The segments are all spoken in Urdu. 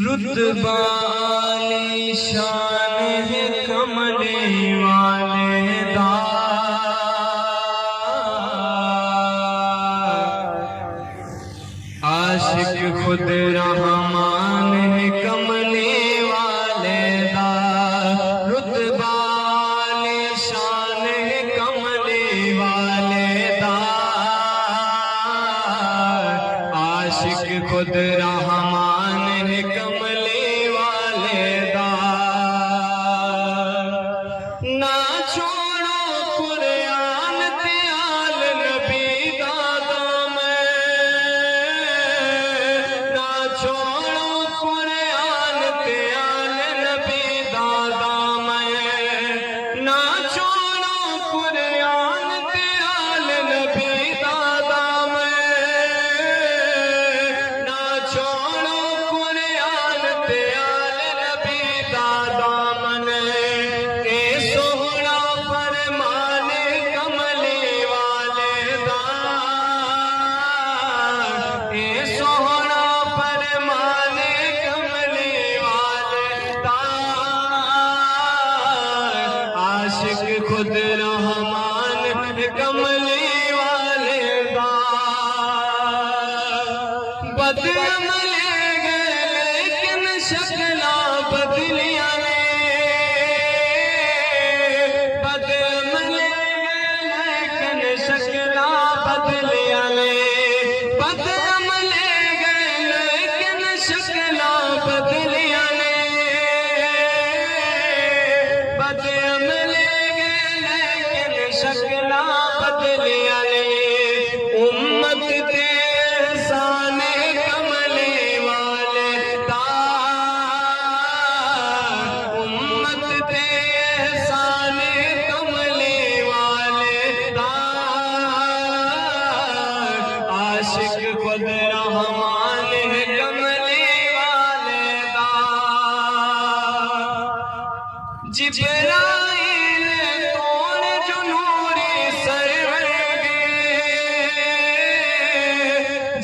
رتبہ عالی شان ہے کملی والے دا، عاشق خود رحمان ہے کملی والے دا، رتبہ عالی شان ہے کملی والے دا، عاشق خود رحمان ہے کملی والے دا، نہ چھوڑو قرآن تے آل نبی دا دام، نہ چھوڑو قرآن تے آل نبی دا دام، نہ چھوڑو قرآن تے آل نبی دا دام، نہ چھوڑو قرآن تے آل نبی دا دامن، اے سوہنا فرمان کملی والے دا، اے سوہنا فرمان کملی والے دا، عاشق خود رحمان کملی والے دا، بدعمل گئے لیکن شکلاں بدلیاں نے، بدعمل گئے لیکن شکلاں بدلیاں نے، بدعمل گئے لیکن شکلاں بدلیاں نے، بدعمل گئے لیکن شکلاں بدلیاں نے، امت تے احسان کملی والے دا، امت تے احسان کملی والے دا، عاشق خود رحمان ہے کملی والے دا، جبرائیل توڑ جو نوری سرور گئے،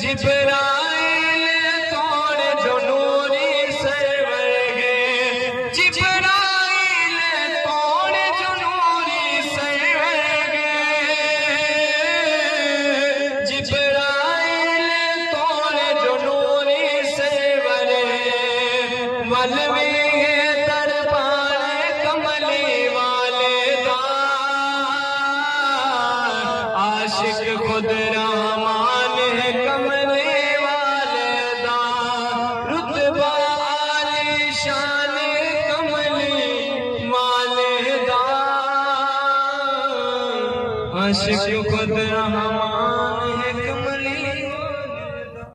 جبرائیل توڑ جو نوری سرور گئے، جبرائیل توڑ جو نوری سرور گئے، جبرائیل توڑ جو نوری سرور گئے، ولوی ہے دربار کملی والے دا، عاشق خود رحمان ہے کملی والے دا، رتبہ عالی شان کملی والے دا، عاشق خود رحمان ہے کملی